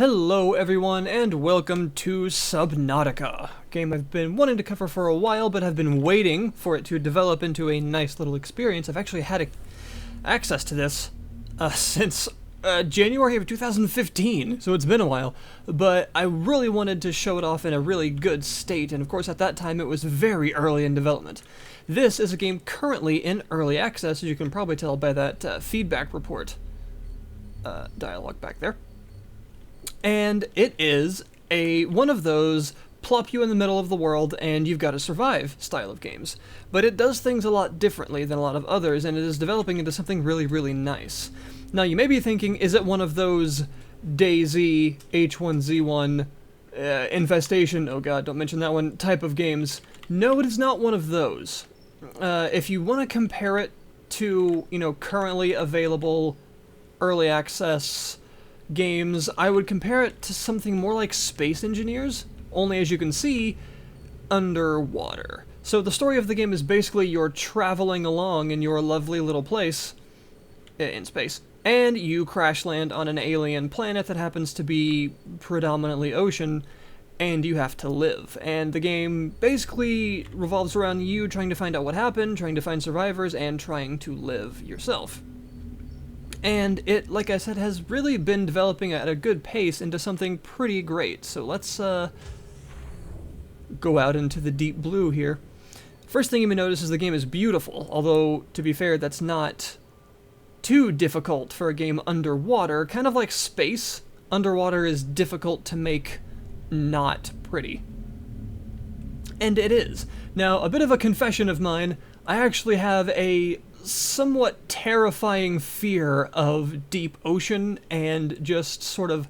Hello everyone, and welcome to Subnautica, a game I've been wanting to cover for a while, but have been waiting for it to develop into a nice little experience. I've actually had access to this since January of 2015, so it's been a while, but I really wanted to show it off in a really good state, and of course at that time it was very early in development. This is a game currently in early access, as you can probably tell by that feedback report dialogue back there. And it is one of those plop you in the middle of the world and you've got to survive style of games. But it does things a lot differently than a lot of others, and it is developing into something really, really nice. Now you may be thinking, is it one of those DayZ, H1Z1, Infestation, oh god, don't mention that one, type of games? No, it is not one of those. If you want to compare it to, currently available early access games, I would compare it to something more like Space Engineers, only as you can see, underwater. So the story of the game is basically you're traveling along in your lovely little place in space, and you crash land on an alien planet that happens to be predominantly ocean, and you have to live. And the game basically revolves around you trying to find out what happened, trying to find survivors, and trying to live yourself. And it, like I said, has really been developing at a good pace into something pretty great. So let's go out into the deep blue here. First thing you may notice is the game is beautiful, although, to be fair, that's not too difficult for a game underwater. Kind of like space, underwater is difficult to make not pretty. And it is. Now, a bit of a confession of mine, I actually have a somewhat terrifying fear of deep ocean and just sort of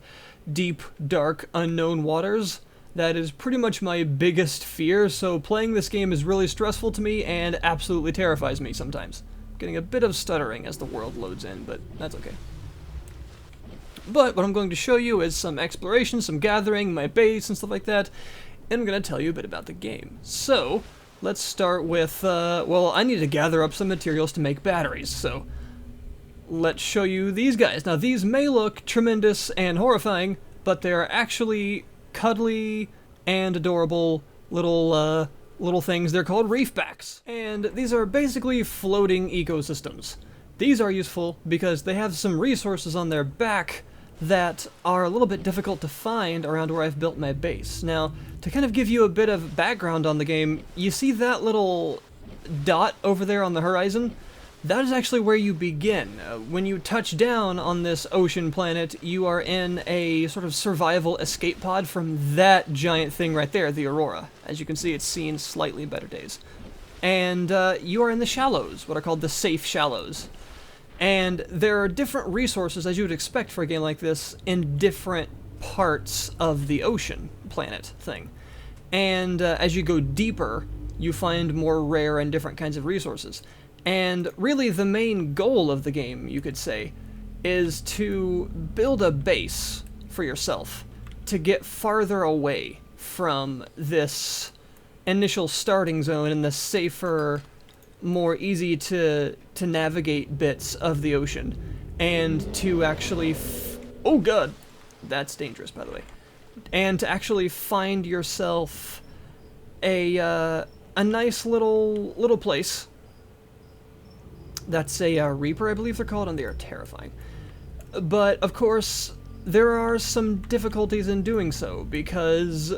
deep, dark, unknown waters. That is pretty much my biggest fear, so playing this game is really stressful to me and absolutely terrifies me sometimes. Getting a bit of stuttering as the world loads in, but that's okay. But what I'm going to show you is some exploration, some gathering, my base and stuff like that, and I'm going to tell you a bit about the game. So let's start with, well, I need to gather up some materials to make batteries, so let's show you these guys. Now, these may look tremendous and horrifying, but they're actually cuddly and adorable little things. They're called Refbacks, and these are basically floating ecosystems. These are useful because they have some resources on their back that are a little bit difficult to find around where I've built my base. Now, to kind of give you a bit of background on the game, you see that little dot over there on the horizon? That is actually where you begin. When you touch down on this ocean planet, you are in a sort of survival escape pod from that giant thing right there, the Aurora. As you can see, it's seen slightly better days. And you are in the shallows, what are called the safe shallows. And there are different resources, as you would expect for a game like this, in different parts of the ocean planet thing. And as you go deeper, you find more rare and different kinds of resources. And really the main goal of the game, you could say, is to build a base for yourself to get farther away from this initial starting zone and the safer, more easy to navigate bits of the ocean, and to actually oh god, that's dangerous, by the way, and to actually find yourself a nice little place. That's a Reaper, I believe they're called, and they are terrifying. But of course there are some difficulties in doing so because,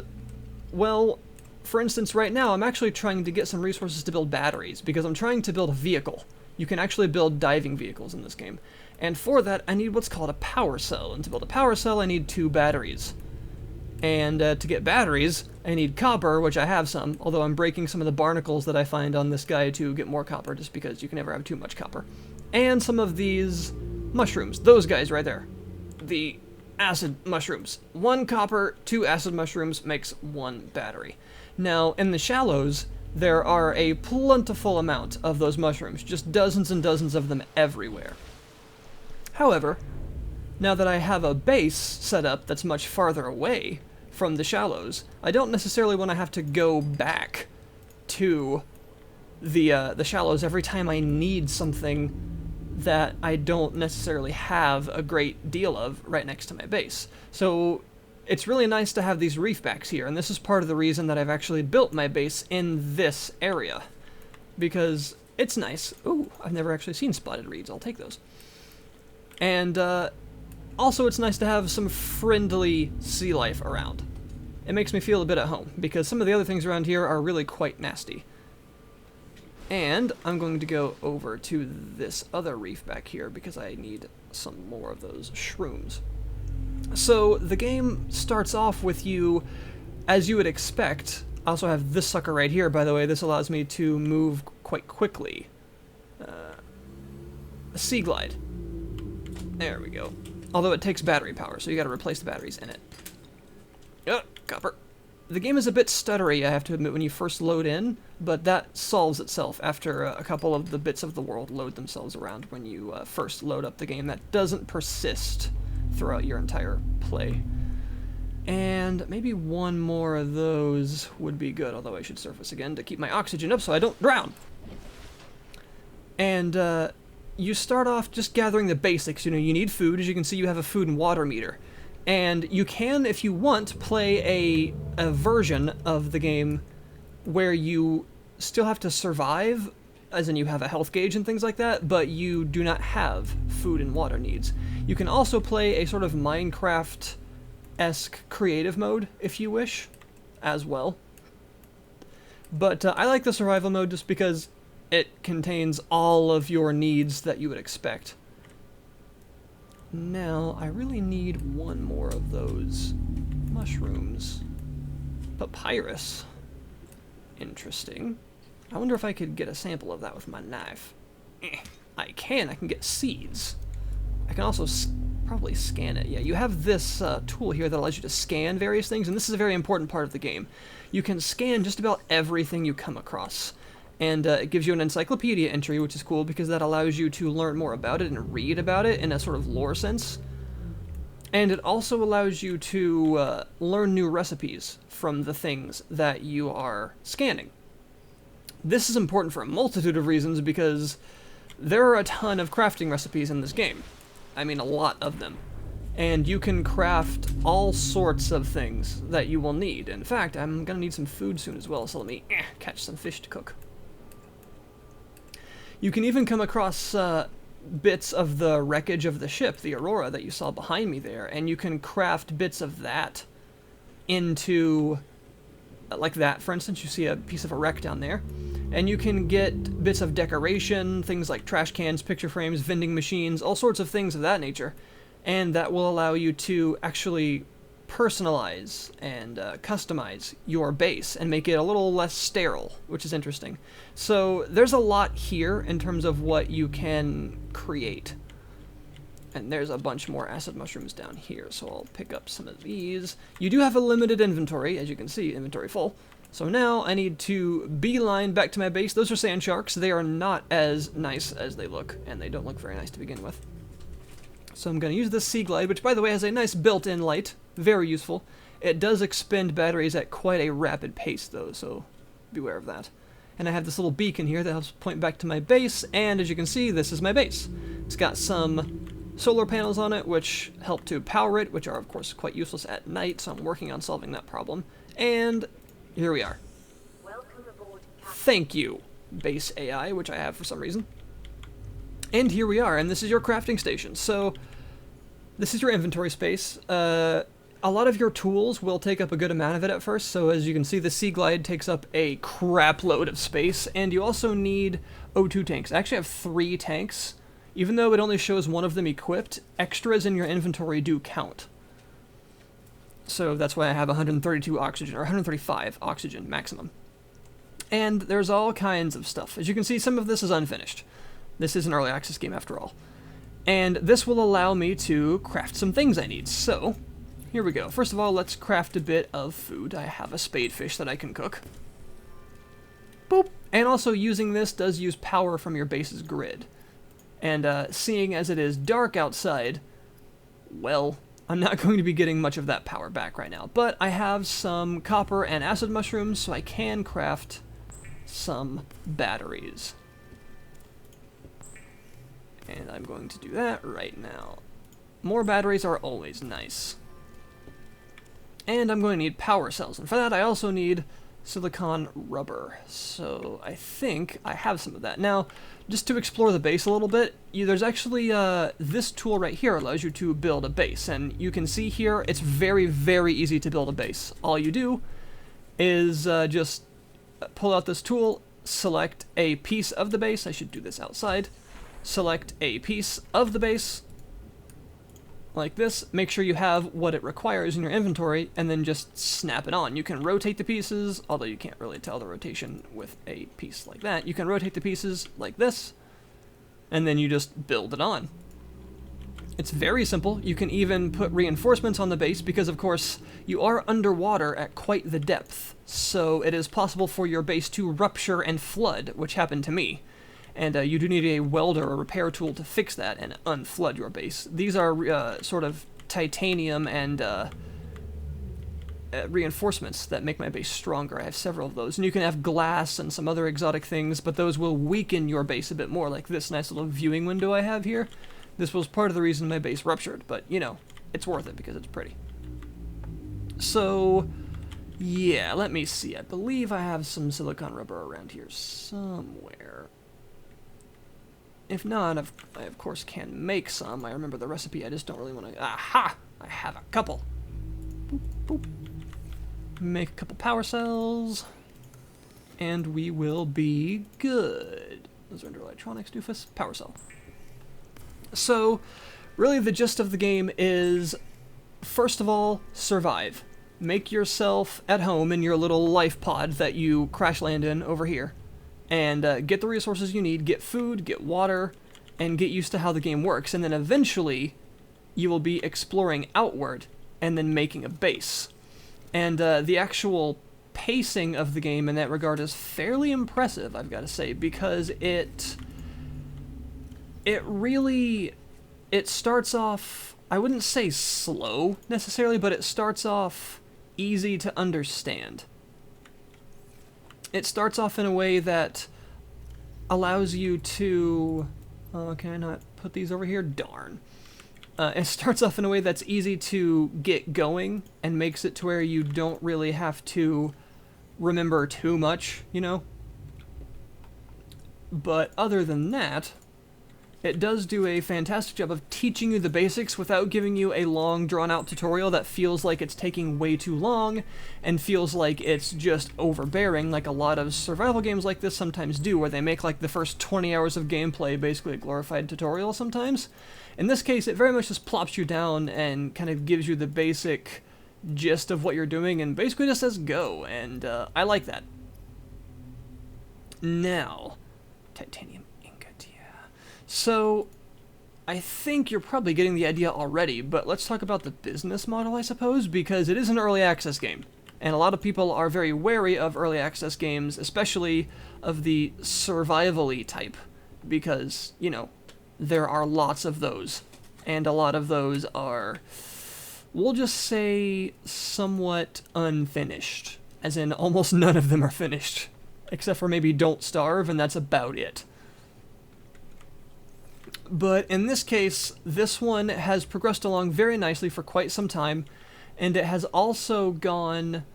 well, for instance, right now, I'm actually trying to get some resources to build batteries, because I'm trying to build a vehicle. You can actually build diving vehicles in this game. And for that, I need what's called a power cell. And to build a power cell, I need 2 batteries. And to get batteries, I need copper, which I have some, although I'm breaking some of the barnacles that I find on this guy to get more copper, just because you can never have too much copper. And some of these mushrooms, those guys right there. The acid mushrooms. 1 copper, 2 acid mushrooms makes 1 battery. Now, in the shallows, there are a plentiful amount of those mushrooms, just dozens and dozens of them everywhere. However, now that I have a base set up that's much farther away from the shallows, I don't necessarily want to have to go back to the shallows every time I need something that I don't necessarily have a great deal of right next to my base. So it's really nice to have these Refbacks here, and this is part of the reason that I've actually built my base in this area, because it's nice. Ooh, I've never actually seen spotted reeds. I'll take those. And also it's nice to have some friendly sea life around. It makes me feel a bit at home, because some of the other things around here are really quite nasty. And I'm going to go over to this other reef back here because I need some more of those shrooms. So the game starts off with you, as you would expect. I also have this sucker right here, by the way. This allows me to move quite quickly. A sea glide. There we go. Although it takes battery power, so you gotta replace the batteries in it. Copper. The game is a bit stuttery, I have to admit, when you first load in, but that solves itself after a couple of the bits of the world load themselves around when you first load up the game. That doesn't persist throughout your entire play. And maybe one more of those would be good, although I should surface again to keep my oxygen up so I don't drown. And you start off just gathering the basics. You know, you need food. As you can see, you have a food and water meter. And you can, if you want, play a version of the game where you still have to survive, as in you have a health gauge and things like that, but you do not have food and water needs. You can also play a sort of Minecraft-esque creative mode, if you wish, as well. But I like the survival mode just because it contains all of your needs that you would expect. Now, I really need one more of those mushrooms. Papyrus. Interesting. I wonder if I could get a sample of that with my knife. I can get seeds. I can also probably scan it. Yeah, you have this tool here that allows you to scan various things, and this is a very important part of the game. You can scan just about everything you come across. And it gives you an encyclopedia entry, which is cool because that allows you to learn more about it and read about it in a sort of lore sense. And it also allows you to learn new recipes from the things that you are scanning. This is important for a multitude of reasons because there are a ton of crafting recipes in this game. I mean, a lot of them. And you can craft all sorts of things that you will need. In fact, I'm going to need some food soon as well, so let me catch some fish to cook. You can even come across bits of the wreckage of the ship, the Aurora, that you saw behind me there, and you can craft bits of that into, like that, for instance. You see a piece of a wreck down there. And you can get bits of decoration, things like trash cans, picture frames, vending machines, all sorts of things of that nature. And that will allow you to actually personalize and customize your base and make it a little less sterile, which is interesting. So there's a lot here in terms of what you can create. And there's a bunch more acid mushrooms down here, so I'll pick up some of these. You do have a limited inventory, as you can see, inventory full. So now I need to beeline back to my base. Those are sand sharks. They are not as nice as they look, and they don't look very nice to begin with. So I'm going to use this Sea Glide, which by the way has a nice built-in light. Very useful. It does expend batteries at quite a rapid pace though, so beware of that. And I have this little beacon here that helps point back to my base, and as you can see, this is my base. It's got some solar panels on it, which help to power it, which are of course quite useless at night, so I'm working on solving that problem. And here we are. Welcome aboard, Thank you, base AI, which I have for some reason. And here we are, and this is your crafting station. So this is your inventory space. A lot of your tools will take up a good amount of it at first, so as you can see, the Sea Glide takes up a crap load of space, and you also need O2 tanks. I actually have 3 tanks. Even though it only shows one of them equipped, extras in your inventory do count. So that's why I have 132 oxygen, or 135 oxygen maximum. And there's all kinds of stuff. As you can see, some of this is unfinished. This is an early access game after all. And this will allow me to craft some things I need. So, here we go. First of all, let's craft a bit of food. I have a spadefish that I can cook. Boop! And also using this does use power from your base's grid. And seeing as it is dark outside, well, I'm not going to be getting much of that power back right now. But I have some copper and acid mushrooms, so I can craft some batteries. And I'm going to do that right now. More batteries are always nice. And I'm going to need power cells, and for that I also need silicon rubber. So I think I have some of that. Now, just to explore the base a little bit, there's actually this tool right here allows you to build a base, and you can see here it's very, very easy to build a base. All you do is just pull out this tool, select a piece of the base. I should do this outside. Select a piece of the base, like this, make sure you have what it requires in your inventory, and then just snap it on. You can rotate the pieces, although you can't really tell the rotation with a piece like that. You can rotate the pieces like this, and then you just build it on. It's very simple. You can even put reinforcements on the base because, of course, you are underwater at quite the depth, so it is possible for your base to rupture and flood, which happened to me. And you do need a welder or repair tool to fix that and unflood your base. These are sort of titanium and reinforcements that make my base stronger. I have several of those. And you can have glass and some other exotic things, but those will weaken your base a bit more, like this nice little viewing window I have here. This was part of the reason my base ruptured, but, you know, it's worth it because it's pretty. So, yeah, let me see. I believe I have some silicon rubber around here somewhere. If not, I of course can make some. I remember the recipe, I just don't really want to... Aha! I have a couple. Boop, boop. Make a couple power cells, and we will be good. Those are under electronics, doofus. Power cell. So, really the gist of the game is, first of all, survive. Make yourself at home in your little life pod that you crash land in over here. And get the resources you need, get food, get water, and get used to how the game works. And then eventually, you will be exploring outward, and then making a base. And the actual pacing of the game in that regard is fairly impressive, I've got to say, because it starts off, I wouldn't say slow, necessarily, but it starts off easy to understand. It starts off in a way that allows you to... Oh, can I not put these over here? Darn. It starts off in a way that's easy to get going and makes it to where you don't really have to remember too much, you know? But other than that, it does do a fantastic job of teaching you the basics without giving you a long, drawn-out tutorial that feels like it's taking way too long and feels like it's just overbearing, like a lot of survival games like this sometimes do, where they make like the first 20 hours of gameplay basically a glorified tutorial sometimes. In this case, it very much just plops you down and kind of gives you the basic gist of what you're doing and basically just says go, and I like that. Now, titanium. So, I think you're probably getting the idea already, but let's talk about the business model, I suppose, because it is an early access game. And a lot of people are very wary of early access games, especially of the survival-y type, because, you know, there are lots of those. And a lot of those are, we'll just say, somewhat unfinished. As in, almost none of them are finished. Except for maybe Don't Starve, and that's about it. But in this case, this one has progressed along very nicely for quite some time, and it has also gone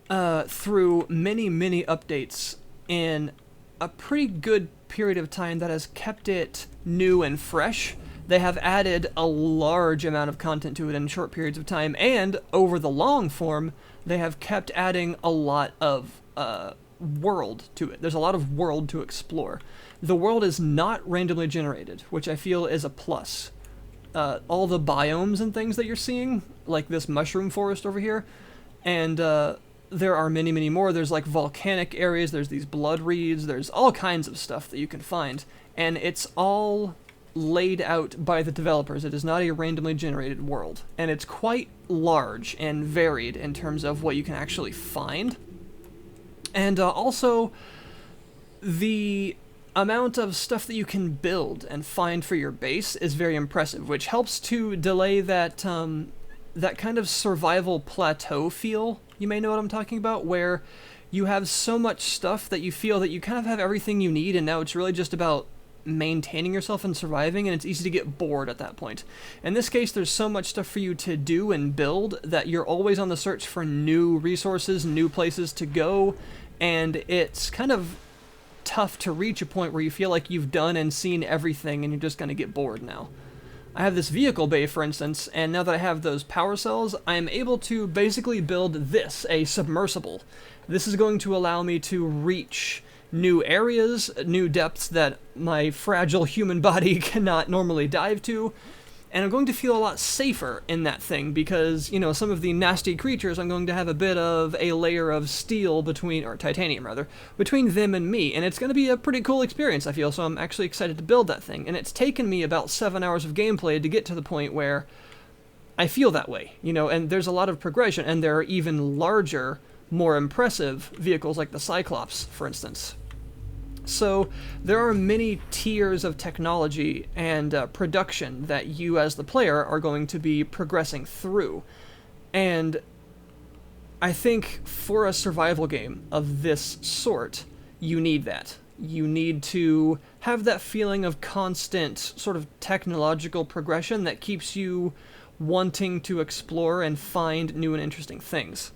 through many, many updates in a pretty good period of time that has kept it new and fresh. They have added a large amount of content to it in short periods of time, and over the long form, they have kept adding a lot of world to it. There's a lot of world to explore. The world is not randomly generated, which I feel is a plus. All the biomes and things that you're seeing, like this mushroom forest over here, and there are many, many more. There's like volcanic areas, there's these blood reeds, there's all kinds of stuff that you can find, and it's all laid out by the developers. It is not a randomly generated world, and it's quite large and varied in terms of what you can actually find. And also, the amount of stuff that you can build and find for your base is very impressive, which helps to delay that that kind of survival plateau feel. You may know what I'm talking about, where you have so much stuff that you feel that you kind of have everything you need, and now it's really just about maintaining yourself and surviving, and it's easy to get bored at that point. In this case, there's so much stuff for you to do and build that you're always on the search for new resources, new places to go, and it's kind of tough to reach a point where you feel like you've done and seen everything and you're just going to get bored now. I have this vehicle bay, for instance, and now that I have those power cells, I am able to basically build this, a submersible. This is going to allow me to reach new areas, new depths that my fragile human body cannot normally dive to, and I'm going to feel a lot safer in that thing because, you know, some of the nasty creatures, I'm going to have a bit of a layer of steel between, or titanium rather, between them and me, and it's going to be a pretty cool experience, I feel, so I'm actually excited to build that thing. And it's taken me about 7 hours of gameplay to get to the point where I feel that way, you know, and there's a lot of progression, and there are even larger, more impressive vehicles like the Cyclops, for instance. So there are many tiers of technology and production that you as the player are going to be progressing through. And I think for a survival game of this sort, you need that. You need to have that feeling of constant sort of technological progression that keeps you wanting to explore and find new and interesting things.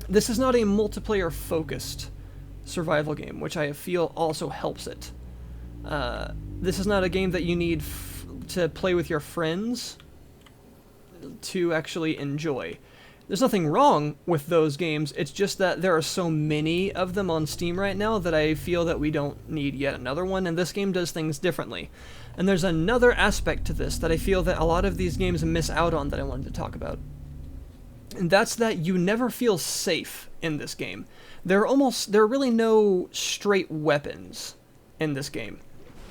This is not a multiplayer-focused survival game, which I feel also helps it. This is not a game that you need to play with your friends to actually enjoy. There's nothing wrong with those games, it's just that there are so many of them on Steam right now that I feel that we don't need yet another one, and this game does things differently. And there's another aspect to this that I feel that a lot of these games miss out on that I wanted to talk about. And that's that you never feel safe in this game. There are really no straight weapons in this game.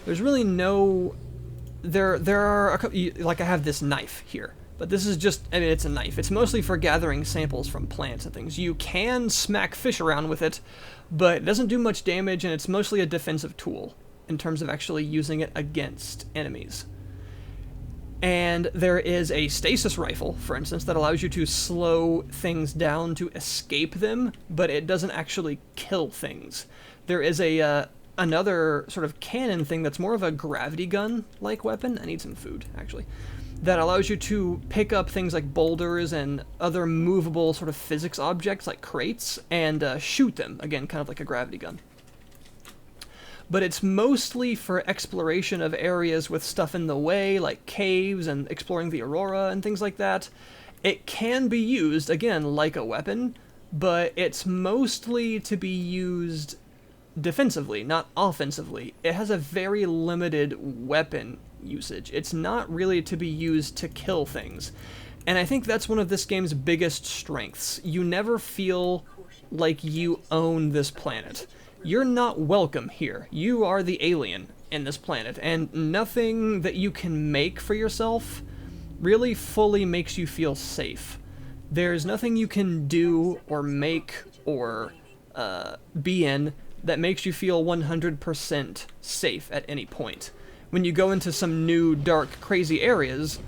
There's really no... There are a couple, like I have this knife here, but this is just, I mean, it's a knife. It's mostly for gathering samples from plants and things. You can smack fish around with it, but it doesn't do much damage, and it's mostly a defensive tool in terms of actually using it against enemies. And there is a stasis rifle, for instance, that allows you to slow things down to escape them, but it doesn't actually kill things. There is another sort of cannon thing that's more of a gravity gun-like weapon. I need some food, actually. That allows you to pick up things like boulders and other movable sort of physics objects like crates and shoot them, again, kind of like a gravity gun. But it's mostly for exploration of areas with stuff in the way, like caves and exploring the aurora and things like that. It can be used, again, like a weapon, but it's mostly to be used defensively, not offensively. It has a very limited weapon usage. It's not really to be used to kill things. And I think that's one of this game's biggest strengths. You never feel like you own this planet. You're not welcome here. You are the alien in this planet, and nothing that you can make for yourself really fully makes you feel safe. There's nothing you can do or make or be in that makes you feel 100% safe at any point. When you go into some new, dark, crazy areas,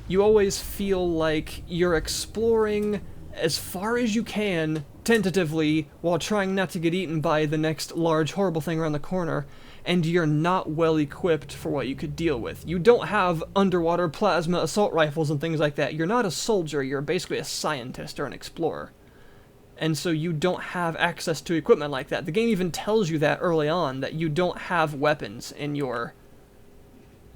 you always feel like you're exploring as far as you can, tentatively, while trying not to get eaten by the next large, horrible thing around the corner, and you're not well equipped for what you could deal with. You don't have underwater plasma assault rifles and things like that. You're not a soldier, you're basically a scientist or an explorer. And so you don't have access to equipment like that. The game even tells you that early on, that you don't have weapons in your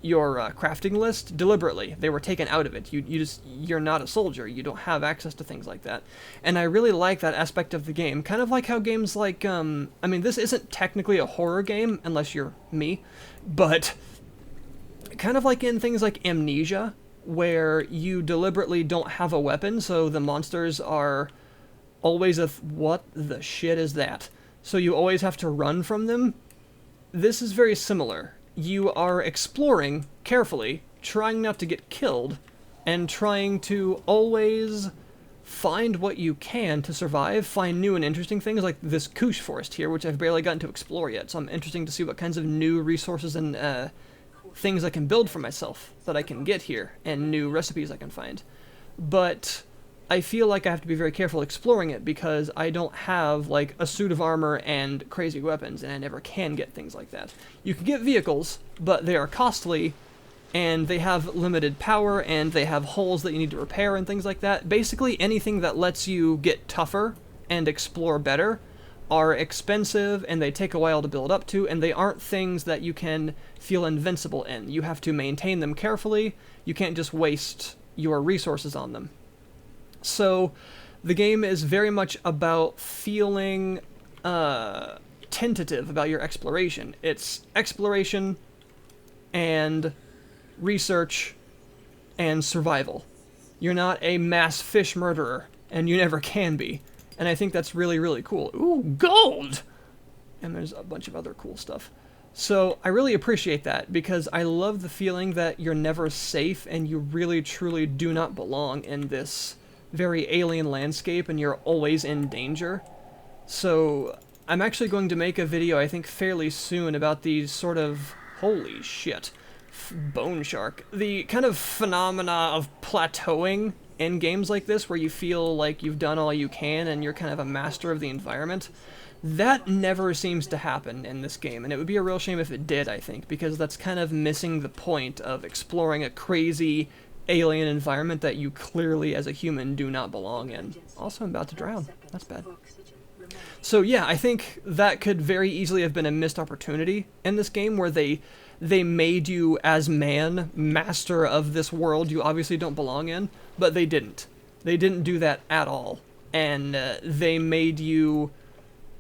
crafting list deliberately. They were taken out of it. You're not a soldier. You don't have access to things like that. And I really like that aspect of the game. Kind of like how games like, I mean, this isn't technically a horror game, unless you're me, but kind of like in things like Amnesia, where you deliberately don't have a weapon, so the monsters are always what the shit is that? So you always have to run from them. This is very similar. You are exploring carefully, trying not to get killed, and trying to always find what you can to survive, find new and interesting things, like this Koosh forest here, which I've barely gotten to explore yet, so I'm interested to see what kinds of new resources and things I can build for myself that I can get here, and new recipes I can find. But I feel like I have to be very careful exploring it because I don't have like a suit of armor and crazy weapons, and I never can get things like that. You can get vehicles, but they are costly, and they have limited power, and they have holes that you need to repair and things like that. Basically, anything that lets you get tougher and explore better are expensive, and they take a while to build up to, and they aren't things that you can feel invincible in. You have to maintain them carefully. You can't just waste your resources on them. So the game is very much about feeling tentative about your exploration. It's exploration and research and survival. You're not a mass fish murderer, and you never can be. And I think that's really, really cool. Ooh, gold! And there's a bunch of other cool stuff. So I really appreciate that, because I love the feeling that you're never safe and you really, truly do not belong in this very alien landscape, and you're always in danger. So I'm actually going to make a video, I think, fairly soon about these sort of... Holy shit. Bone shark. The kind of phenomena of plateauing in games like this, where you feel like you've done all you can and you're kind of a master of the environment. That never seems to happen in this game, and it would be a real shame if it did, I think, because that's kind of missing the point of exploring a crazy alien environment that you clearly, as a human, do not belong in. Also, I'm about to drown. That's bad. So yeah, I think that could very easily have been a missed opportunity in this game, where they made you, as man, master of this world you obviously don't belong in, but they didn't. They didn't do that at all. And they made you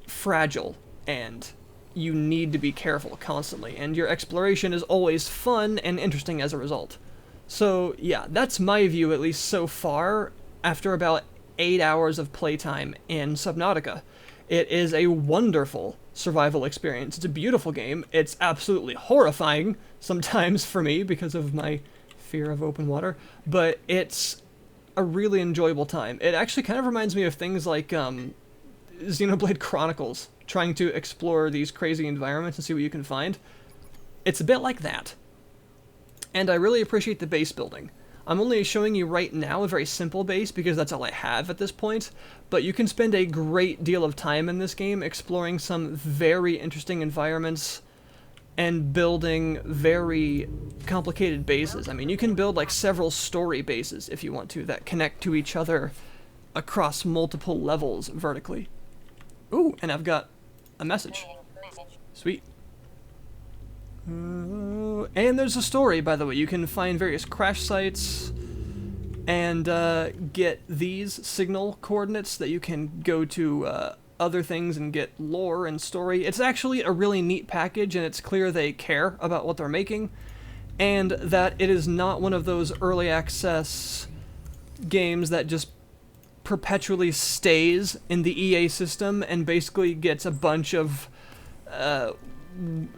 fragile, and you need to be careful constantly, and your exploration is always fun and interesting as a result. So yeah, that's my view, at least so far, after about 8 hours of playtime in Subnautica. It is a wonderful survival experience. It's a beautiful game. It's absolutely horrifying sometimes for me because of my fear of open water, but it's a really enjoyable time. It actually kind of reminds me of things like Xenoblade Chronicles, trying to explore these crazy environments and see what you can find. It's a bit like that. And I really appreciate the base building. I'm only showing you right now a very simple base because that's all I have at this point, but you can spend a great deal of time in this game exploring some very interesting environments and building very complicated bases. I mean, you can build like several story bases if you want to that connect to each other across multiple levels vertically. Ooh, and I've got a message. Sweet. And there's a story, by the way. You can find various crash sites and get these signal coordinates that you can go to other things and get lore and story. It's actually a really neat package, and it's clear they care about what they're making, and that it is not one of those early access games that just perpetually stays in the EA system and basically gets a bunch of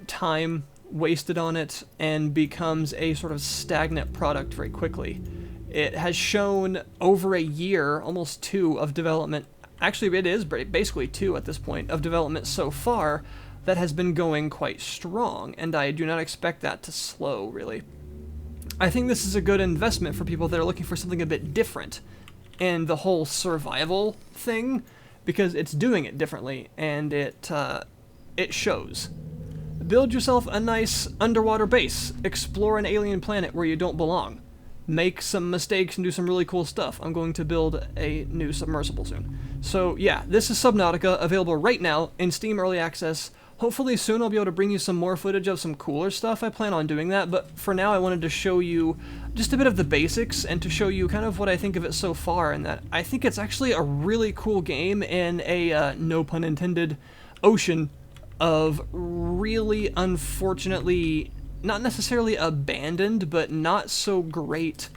time wasted on it and becomes a sort of stagnant product very quickly. It has shown over a year, almost 2, of development. Actually, it is basically 2 at this point of development so far that has been going quite strong, and I do not expect that to slow, really. I think this is a good investment for people that are looking for something a bit different in the whole survival thing, because it's doing it differently, and it shows. Build yourself a nice underwater base. Explore an alien planet where you don't belong. Make some mistakes and do some really cool stuff. I'm going to build a new submersible soon. So yeah, this is Subnautica, available right now in Steam Early Access. Hopefully soon I'll be able to bring you some more footage of some cooler stuff. I plan on doing that, but for now I wanted to show you just a bit of the basics and to show you kind of what I think of it so far, and that I think it's actually a really cool game in a, no pun intended, ocean of really, unfortunately, not necessarily abandoned, but not so great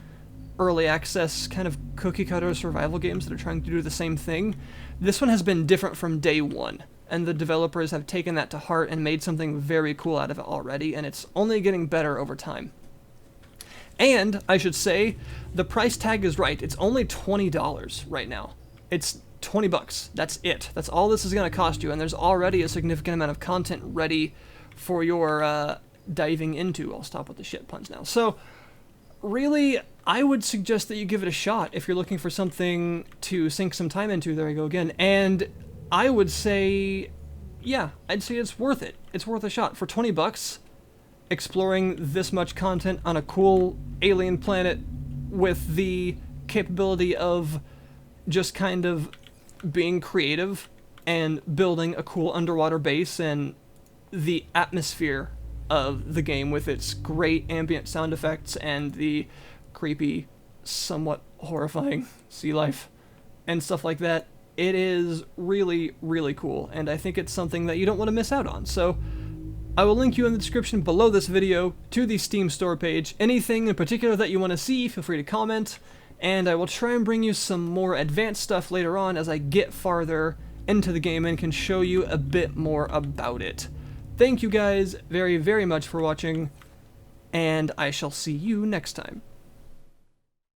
early access kind of cookie-cutter survival games that are trying to do the same thing. This one has been different from day one, and the developers have taken that to heart and made something very cool out of it already, and it's only getting better over time. And, I should say, the price tag is right. It's only $20 right now. It's 20 bucks. That's it. That's all this is going to cost you, and there's already a significant amount of content ready for your diving into. I'll stop with the shit puns now. So, really, I would suggest that you give it a shot if you're looking for something to sink some time into. There you go again. And I would say, yeah, I'd say it's worth it. It's worth a shot. For 20 bucks, exploring this much content on a cool alien planet with the capability of just kind of being creative and building a cool underwater base, and the atmosphere of the game with its great ambient sound effects and the creepy, somewhat horrifying sea life and stuff like that. It is really, really cool, and I think it's something that you don't want to miss out on. So I will link you in the description below this video to the Steam store page. Anything in particular that you want to see, feel free to comment, and I will try and bring you some more advanced stuff later on as I get farther into the game and can show you a bit more about it. Thank you guys very, very much for watching, and I shall see you next time.